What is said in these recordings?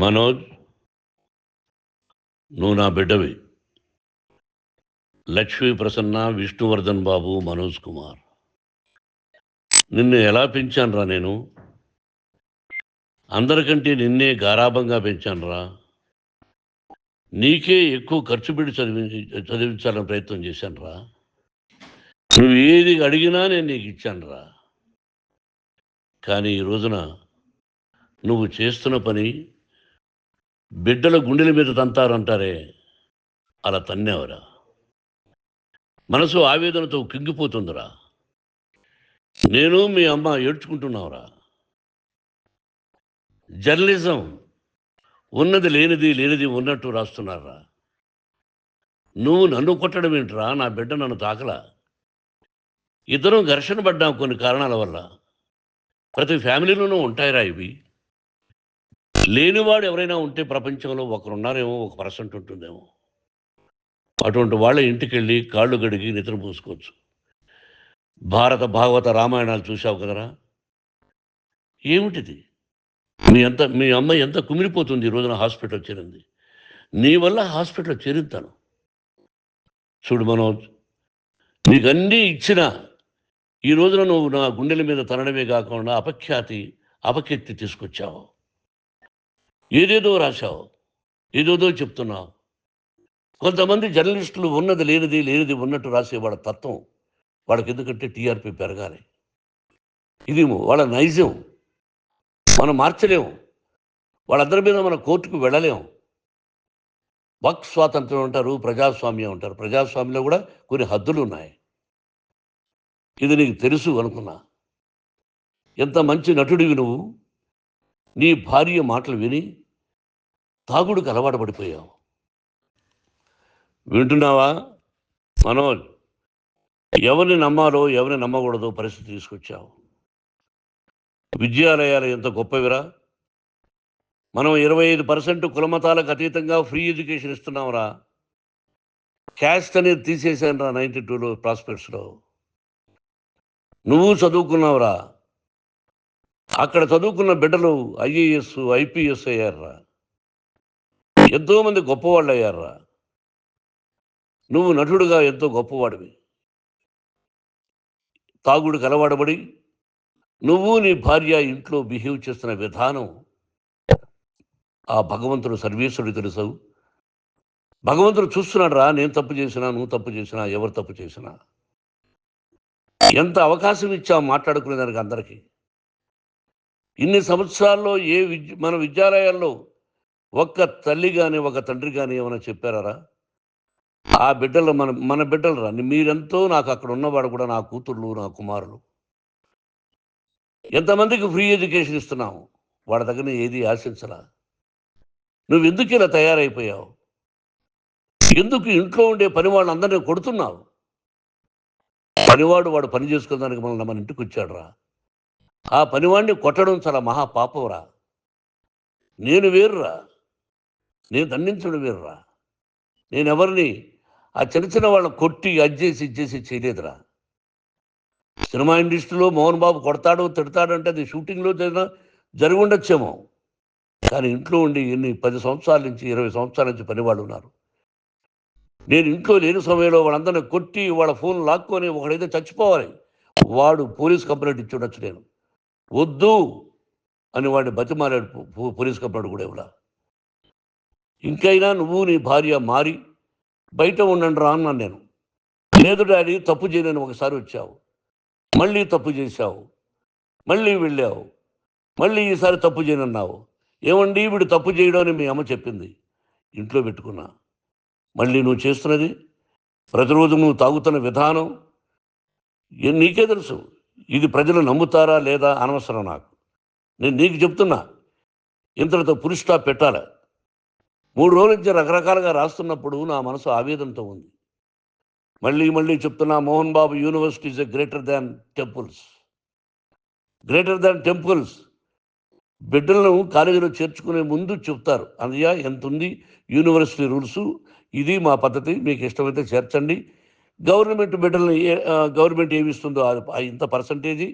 మనోజ్, నువ్వు నా బిడ్డవి. లక్ష్మీ ప్రసన్న, విష్ణువర్ధన్ బాబు, మనోజ్ కుమార్. నిన్ను ఎలా పెంచానురా నేను? అందరికంటే నిన్నే గారాభంగా పెంచానురా. నీకే ఎక్కువ ఖర్చు పెట్టి చదివించాలని ప్రయత్నం చేశానురా. నువ్వు ఏది అడిగినా నేను నీకు ఇచ్చానురా. కానీ ఈ రోజున నువ్వు చేస్తున్న పని బిడ్డల గుండెల మీద తంతారంటారే, అలా తన్నావురా. మనసు ఆవేదనతో కింగిపోతుందిరా. నేను మీ అమ్మ ఏడ్చుకుంటున్నావురా. జర్నలిజం ఉన్నది లేనిది, లేనిది ఉన్నట్టు రాస్తున్నారా. నువ్వు నన్ను కొట్టడం ఏంట్రా? నా బిడ్డ నన్ను తాకలా. ఇద్దరం ఘర్షణ పడ్డాం కొన్ని కారణాల వల్ల. ప్రతి ఫ్యామిలీలోనూ ఉంటాయిరా ఇవి. లేనివాడు ఎవరైనా ఉంటే ప్రపంచంలో ఒకరున్నారేమో, 1% ఉంటుందేమో. అటువంటి వాళ్ళ ఇంటికి వెళ్ళి కాళ్ళు గడిగి నిద్ర పూసుకోవచ్చు. భారత భాగవత రామాయణాలు చూసావు కదరా. ఏమిటిది? మీ అమ్మ ఎంత కుమిలిపోతుంది ఈ రోజున హాస్పిటల్ చేరింది. నీ వల్ల హాస్పిటల్ చేరుతాను. చూడు మనోజ్, నీకన్నీ ఇచ్చిన ఈ రోజున నువ్వు నా గుండెల మీద తనడమే కాకుండా అపకీర్తి తీసుకొచ్చావు. ఏదేదో రాశావు, ఏదేదో చెప్తున్నావు. కొంతమంది జర్నలిస్టులు ఉన్నది లేనిది, లేనిది ఉన్నట్టు రాసే వాళ్ళ తత్వం వాళ్ళకి ఎందుకంటే టీఆర్పీ పెరగాలి. ఇది వాళ్ళ నైజం. మనం మార్చలేము. వాళ్ళందరి మీద మన కోర్టుకు వెళ్ళలేము. వాక్ స్వాతంత్రం అంటారు, ప్రజాస్వామ్యం అంటారు. ప్రజాస్వామ్యంలో కూడా కొన్ని హద్దులు ఉన్నాయి. ఇది నీకు తెలుసు అనుకున్నా. ఎంత మంచి నటుడివి నువ్వు. నీ భార్య మాటలు విని తాగుడుకు అలవాటు పడిపోయావు. వింటున్నావా మనోజ్? ఎవరిని నమ్మాలో ఎవరిని నమ్మకూడదో పరిస్థితి తీసుకొచ్చావు. విద్యాలయాలు ఎంత గొప్పవిరా. మనం 25% కులమతాలకు అతీతంగా ఫ్రీ ఎడ్యుకేషన్ ఇస్తున్నాంరా. క్యాస్ట్ అనేది తీసేశాను రా 92లో ప్రాస్పెక్ట్స్లో. నువ్వు చదువుకున్నావురా. అక్కడ చదువుకున్న బిడ్డలు IAS, IPS అయ్యారా. ఎంతోమంది గొప్పవాళ్ళు అయ్యారా. నువ్వు నటుడుగా ఎంతో గొప్పవాడివి. తాగుడికి అలవాడబడి నువ్వు నీ భార్య ఇంట్లో బిహేవ్ చేస్తున్న విధానం ఆ భగవంతుడు సర్వేశ్వరుడు తెలుసు. భగవంతుడు చూస్తున్నాడు రా. నేను తప్పు చేసినా, నువ్వు తప్పు చేసినా, ఎవరు తప్పు చేసినా. ఎంత అవకాశం ఇచ్చావు మాట్లాడుకునేదానికి అందరికీ. ఇన్ని సంవత్సరాల్లో మన విద్యాలయాల్లో ఒక్క తల్లి కానీ ఒక తండ్రి కానీ ఏమైనా చెప్పారా? ఆ బిడ్డలు మన బిడ్డలు రా. మీరెంతో నాకు అక్కడ ఉన్నవాడు కూడా నా కూతుర్లు, నా కుమారులు. ఎంతమందికి ఫ్రీ ఎడ్యుకేషన్ ఇస్తున్నావు. వాడి దగ్గర ఏది ఆశించరా. నువ్వు ఎందుకు ఇలా తయారైపోయావు? ఎందుకు ఇంట్లో ఉండే పని వాళ్ళందరినీ కొడుతున్నావు? పనివాడు వాడు పని చేసుకోవడానికి మన ఇంటికి వచ్చాడు రా. ఆ పనివాడిని కొట్టడం చాలా మహాపాపంరా. నేను వేరురా. నేను దండించడం వేరురా. నేను ఎవరిని ఆ చిన్న వాళ్ళని కొట్టి ఇచ్చేసి చేయలేదురా. సినిమా ఇండస్ట్రీలో మోహన్ బాబు కొడతాడు, తిడతాడు అంటే అది షూటింగ్లో జరిగి ఉండొచ్చేమో. కానీ ఇంట్లో ఉండి 10 సంవత్సరాల నుంచి 20 సంవత్సరాల నుంచి పనివాళ్ళు ఉన్నారు. నేను ఇంట్లో లేని సమయంలో వాళ్ళందరినీ కొట్టి వాళ్ళ ఫోన్ లాక్కొని ఒకడైతే చచ్చిపోవాలి. వాడు పోలీస్ కంప్లైంట్ ఇచ్చి ఉండొచ్చు. నేను వద్దు అని వాడిని బతిమాలాడు. పోలీస్ కంప్లైంట్ కూడా ఇవ్వలా. ఇంకైనా నువ్వు నీ భార్య మారి బయట ఉండండి రా అన్నాను నేను. లేదు డాడీ, తప్పు చేయలేని ఒకసారి వచ్చావు, మళ్ళీ తప్పు చేశావు, మళ్ళీ వెళ్ళావు, మళ్ళీ ఈసారి తప్పు చేయనన్నావు. ఏమండి వీడు తప్పు చేయడం అని మీ అమ్మ చెప్పింది. ఇంట్లో పెట్టుకున్నా. మళ్ళీ నువ్వు చేస్తున్నది, ప్రతిరోజు నువ్వు తాగుతున్న విధానం నీకే తెలుసు. ఇది ప్రజలు నమ్ముతారా లేదా అనవసరం నాకు. నేను నీకు చెప్తున్నా, ఇంతటితో ఫుల్ స్టాప్ పెట్టాలి. 3 రోజుల నుంచి రకరకాలుగా రాస్తున్నప్పుడు నా మనసు ఆవేదనతో ఉంది. మళ్ళీ చెప్తున్నా, Mohan Babu university is greater than temples. Greater than temples. బిడ్డలను కాలేజీలో చేర్చుకునే ముందు చెప్తారు, అన్నయ్య ఎంత ఉంది యూనివర్సిటీ రూల్స్, ఇది మా పద్ధతి, మీకు ఇష్టమైతే చేర్చండి. గవర్నమెంట్ బిడ్డలను గవర్నమెంట్ ఏమిస్తుందో ఇంత పర్సంటేజీ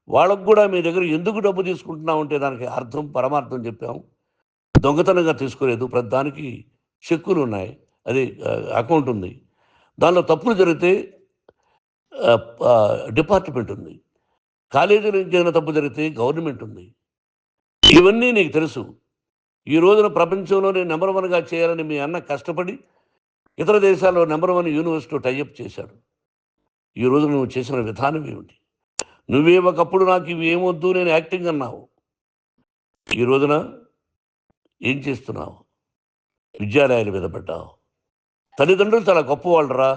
వాళ్ళకు కూడా మీ దగ్గర ఎందుకు డబ్బు తీసుకుంటున్నామంటే దానికి అర్థం పరమార్థం చెప్పాము. దొంగతనంగా తీసుకోలేదు. ప్రతిదానికి చెక్కులు ఉన్నాయి. అది అకౌంట్ ఉంది. దానిలో తప్పులు జరిగితే డిపార్ట్మెంట్ ఉంది. కాలేజీలో ఇంకేదైనా తప్పు జరిగితే గవర్నమెంట్ ఉంది. ఇవన్నీ నీకు తెలుసు. ఈ రోజున ప్రపంచంలోనే నంబర్ 1గా చేయాలని మీ అన్న కష్టపడి ఇతర దేశాల్లో నంబర్ 1 యూనివర్సిటీ టైఅప్ చేశాడు. ఈ రోజు నువ్వు చేసిన విధానం ఏమిటి? నువ్వే ఒకప్పుడు నాకు ఇవి ఏమొద్దు నేను యాక్టింగ్ అన్నావు. ఈ రోజున ఏం చేస్తున్నావు? విద్యాలయాల మీద పడ్డావు. తల్లిదండ్రులు చాలా గొప్పవాళ్ళురా.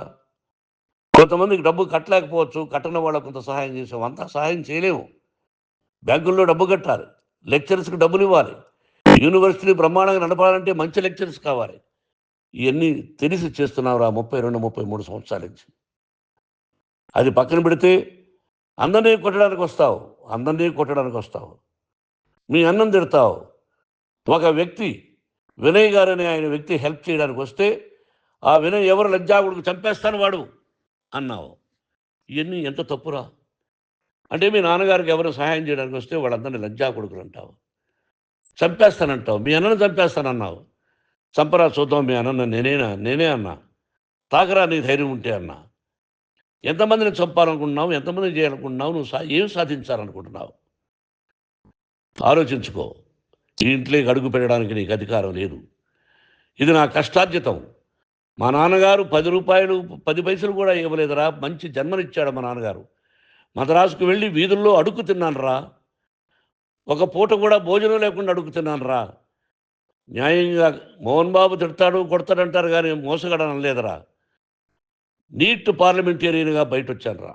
కొంతమందికి డబ్బు కట్టలేకపోవచ్చు. కట్టని వాళ్ళకు కొంత సహాయం చేసాం. అంతా సహాయం చేయలేము. బ్యాంకుల్లో డబ్బు కట్టాలి. లెక్చరర్స్కి డబ్బులు ఇవ్వాలి. యూనివర్సిటీ బ్రహ్మాండంగా నడపాలంటే మంచి లెక్చరర్స్ కావాలి. ఇవన్నీ తెలిసి చేస్తున్నావురా 32, 33 సంవత్సరాల నుంచి. అది పక్కన పెడితే అందరినీ కొట్టడానికి వస్తావు. మీ అన్నం తిడతావు. ఒక వ్యక్తి వినయ్ గారనే ఆయన వ్యక్తి హెల్ప్ చేయడానికి వస్తే ఆ వినయ్ ఎవరు లజ్జాగుడికి చంపేస్తాను వాడు అన్నావు. ఇవన్నీ ఎంత తప్పురా? అంటే మీ నాన్నగారికి ఎవరు సహాయం చేయడానికి వస్తే వాళ్ళందరినీ లజ్జా కొడుకులు అంటావు. చంపేస్తానంటావు. మీ అన్నను చంపేస్తానన్నావు. చంపరా చూద్దాం మీ అన్న నేనే అన్నా. తాకరా నీ ధైర్యం ఉంటే అన్నా. ఎంతమందిని చంపాలనుకుంటున్నావు? ఎంతమందిని చేయాలనుకుంటున్నావు? నువ్వు ఏం సాధించాలనుకుంటున్నావు? ఆలోచించుకో. ఈ ఇంట్లోకి అడుగు పెట్టడానికి నీకు అధికారం లేదు. ఇది నా కష్టార్జితం. మా నాన్నగారు 10 రూపాయలు 10 పైసలు కూడా ఇవ్వలేదురా. మంచి జన్మనిచ్చాడు మా నాన్నగారు. మద్రాసుకు వెళ్ళి వీధుల్లో అడుగు తిన్నానురా. ఒక పూట కూడా భోజనం లేకుండా అడుగు తిన్నానురా. న్యాయంగా మోహన్ బాబు తిడతాడు కొడతాడంటారు కానీ మోసగాడని అనలేదురా. నీట్ పార్లమెంటేరియన్గా బయట వచ్చానురా.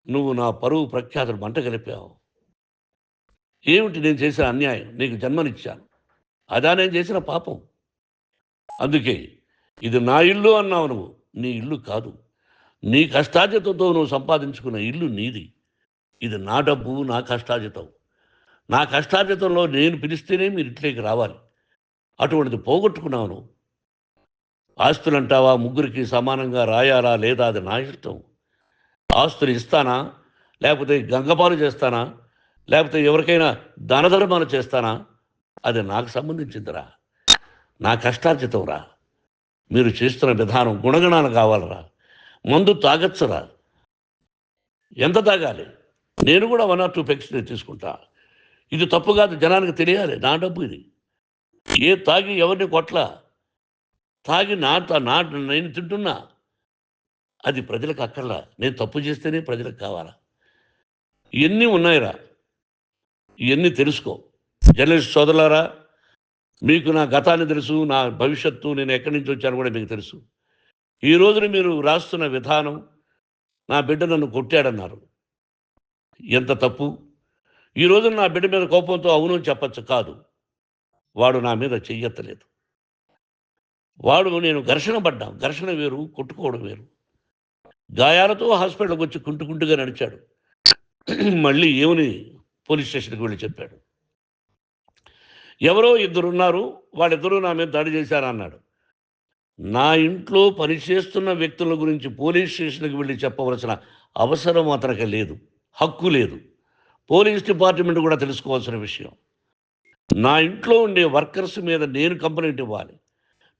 నువ్వు నా పరువు ప్రఖ్యాతులు మంట కలిపావు. ఏమిటి నేను చేసిన అన్యాయం? నీకు జన్మనిచ్చాను. అదా నేను చేసిన పాపం. అందుకే ఇది నా ఇల్లు అన్నావు నువ్వు. నీ ఇల్లు కాదు. నీ కష్టార్జితంతో నువ్వు సంపాదించుకున్న ఇల్లు నీది. ఇది నా డబ్బు, నా కష్టార్జితం. నా కష్టార్జితంలో నేను పిలిస్తేనే మీరు ఇంట్లోకి రావాలి. అటువంటిది పోగొట్టుకున్నావు నువ్వు. ఆస్తులు అంటావా? ముగ్గురికి సమానంగా రాయాలా లేదా అది నా ఇష్టం. ఆస్తులు ఇస్తానా, లేకపోతే గంగపాలు చేస్తానా, లేకపోతే ఎవరికైనా దానధర్మాలు చేస్తానా, అది నాకు సంబంధించిందిరా. నా కష్టార్జితం రా. మీరు చేస్తున్న విధానం గుణగణాలు కావాలరా. మందు తాగచ్చురా. ఎంత తాగాలి? నేను కూడా 1 or 2 పెగ్స్ తీసుకుంటా. ఇది తప్పు కాదు, జనానికి తెలియాలి. నా డబ్బు ఇది. తాగి ఎవరిని కొట్లా. తాగి నేను తింటున్నా. అది ప్రజలకు అక్కర్లా. నేను తప్పు చేస్తేనే ప్రజలకు కావాలా. ఇవన్నీ ఉన్నాయిరా. ఇవన్నీ తెలుసుకో. జర్నలిస్ట్ సోదరులారా, మీకు నా గతాన్ని తెలుసు, నా భవిష్యత్తు, నేను ఎక్కడి నుంచి వచ్చాను కూడా మీకు తెలుసు. ఈ రోజున మీరు రాస్తున్న విధానం, నా బిడ్డ నన్ను కొట్టాడన్నారు. ఎంత తప్పు. ఈ రోజున నా బిడ్డ మీద కోపంతో అవును చెప్పచ్చు. కాదు, వాడు నా మీద చెయ్యెత్తలేదు. నేను ఘర్షణ పడ్డాం. ఘర్షణ వేరు, కొట్టుకోవడం వేరు. గాయాలతో హాస్పిటల్కి వచ్చి కుంటుకుంటుగా నడిచాడు. మళ్ళీ ఏమని పోలీస్ స్టేషన్కి వెళ్ళి చెప్పాడు. ఎవరో 2 ఉన్నారు, వాళ్ళిద్దరూ నా మీద దాడి చేశారన్నాడు. నా ఇంట్లో పనిచేస్తున్న వ్యక్తుల గురించి పోలీస్ స్టేషన్కి వెళ్ళి చెప్పవలసిన అవసరం అతనికి లేదు, హక్కు లేదు. పోలీస్ డిపార్ట్మెంట్ కూడా తెలుసుకోవాల్సిన విషయం. నా ఇంట్లో ఉండే వర్కర్స్ మీద నేను కంప్లైంట్ ఇవ్వాలి.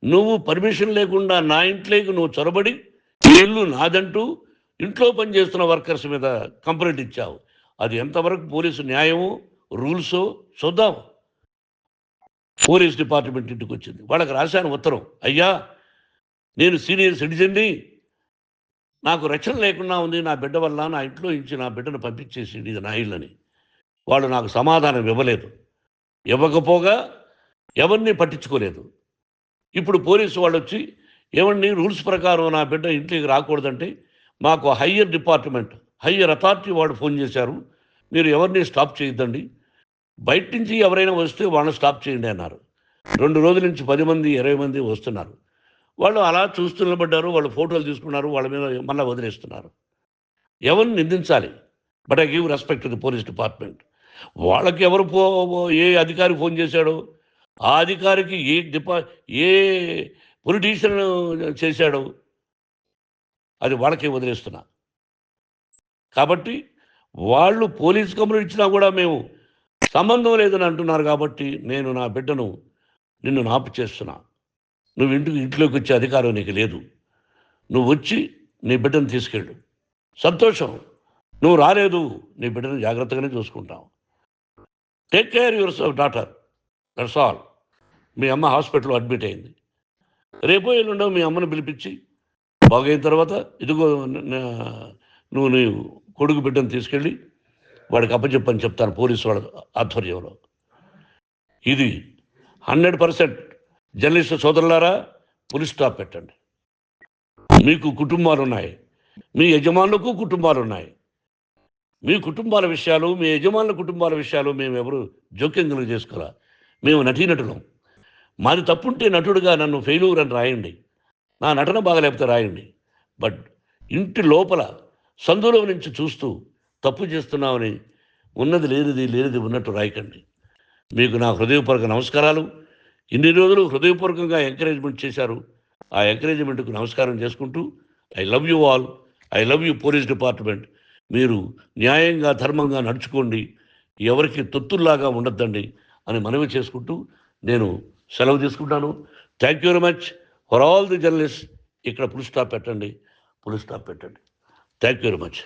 నువ్వు పర్మిషన్ లేకుండా నా ఇంట్లోకి నువ్వు చొరబడి ఇల్లు నాదంటూ ఇంట్లో పనిచేస్తున్న వర్కర్స్ మీద కంప్లైంట్ ఇచ్చావు. అది ఎంతవరకు పోలీసు న్యాయమో రూల్సో చూద్దాం. పోలీస్ డిపార్ట్మెంట్ ఇంటికి వచ్చింది. వాళ్ళకి రాశాను ఉత్తరం. అయ్యా, నేను సీనియర్ సిటిజన్ని, నాకు రక్షణ లేకుండా ఉంది. నా బిడ్డ వల్ల నా ఇంట్లో నుంచి నా బిడ్డను పంపించేసి ఇది నా ఇల్లని. వాళ్ళు నాకు సమాధానం ఇవ్వలేదు. ఇవ్వకపోగా ఎవరిని పట్టించుకోలేదు. ఇప్పుడు పోలీసు వాళ్ళు వచ్చి ఏమండి రూల్స్ ప్రకారం నా బిడ్డ ఇంటికి రాకూడదంటే మాకు హయ్యర్ అథారిటీ వాడు ఫోన్ చేశారు. మీరు ఎవరిని స్టాప్ చేయొద్దండి, బయట నుంచి ఎవరైనా వస్తే వాళ్ళని స్టాప్ చేయండి అన్నారు. 2 రోజుల నుంచి 10 మంది 20 మంది వస్తున్నారు. వాళ్ళు అలా చూస్తూ నిలబడ్డారు. వాళ్ళు ఫోటోలు తీసుకున్నారు. వాళ్ళ మీద మళ్ళీ వదిలేస్తున్నారు. ఎవరిని నిందించాలి? But I give respect to the police department. వాళ్ళకి ఎవరు ఏ అధికారి ఫోన్ చేశాడో, ఆ అధికారికి ఏ పొలిటీషియన్ చేశాడో అది వాళ్ళకే వదిలేస్తున్నా. కాబట్టి వాళ్ళు పోలీస్ కంప్లైంట్ ఇచ్చినా కూడా మేము సంబంధం లేదని అంటున్నారు కాబట్టి నేను నా బిడ్డను నిన్ను నాపు చేస్తున్నా. నువ్వు ఇంట్లోకి వచ్చే అధికారం నీకు లేదు. నువ్వు వచ్చి నీ బిడ్డను తీసుకెళ్ళు. సంతోషం. నువ్వు రాలేదు, నీ బిడ్డను జాగ్రత్తగానే చూసుకుంటావు. Take care your daughter, that's all. మీ అమ్మ హాస్పిటల్లో అడ్మిట్ అయింది. రేపో ఎల్లుండో మీ అమ్మను పిలిపించి బాగైన తర్వాత ఇదిగో నువ్వు నీ కొడుకు బిడ్డను తీసుకెళ్ళి వాడికి అప్పచెప్పని చెప్తాను పోలీసు వాళ్ళ ఆధ్వర్యంలో. ఇది 100% జర్నలిస్టు సోదరులారా, పులి స్టాప్ పెట్టండి. మీకు కుటుంబాలు ఉన్నాయి, మీ యజమానులకు కుటుంబాలు ఉన్నాయి. మీ కుటుంబాల విషయాలు, మీ యజమానుల కుటుంబాల విషయాలు మేము ఎవరు జోక్యం కలుగు చేసుకోరా. మేము నటీనటులం. మాది తప్పుంటే నటుడుగా నన్ను ఫెయిల్యూర్ అని రాయండి, నా నటన బాగలేకపోతే రాయండి. బట్ ఇంటి లోపల సందులో నుంచి చూస్తూ తప్పు చేస్తున్నామని ఉన్నది లేనిది ఉన్నట్టు రాయకండి. మీకు నా హృదయపూర్వక నమస్కారాలు. ఇన్ని రోజులు హృదయపూర్వకంగా ఎంకరేజ్మెంట్ చేశారు. ఆ ఎంకరేజ్మెంట్కు నమస్కారం చేసుకుంటూ I love you all. I love you police department. మీరు న్యాయంగా ధర్మంగా నడుచుకోండి, ఎవరికి తొత్తుల్లాగా ఉండొద్దండి అని మనవి చేసుకుంటూ నేను సెలవు తీసుకుంటాను. Thank you very much for all the journalist. ఇక్కడ పులి స్టాప్ పెట్టండి, పులి స్టాప్ పెట్టండి. Thank you very much.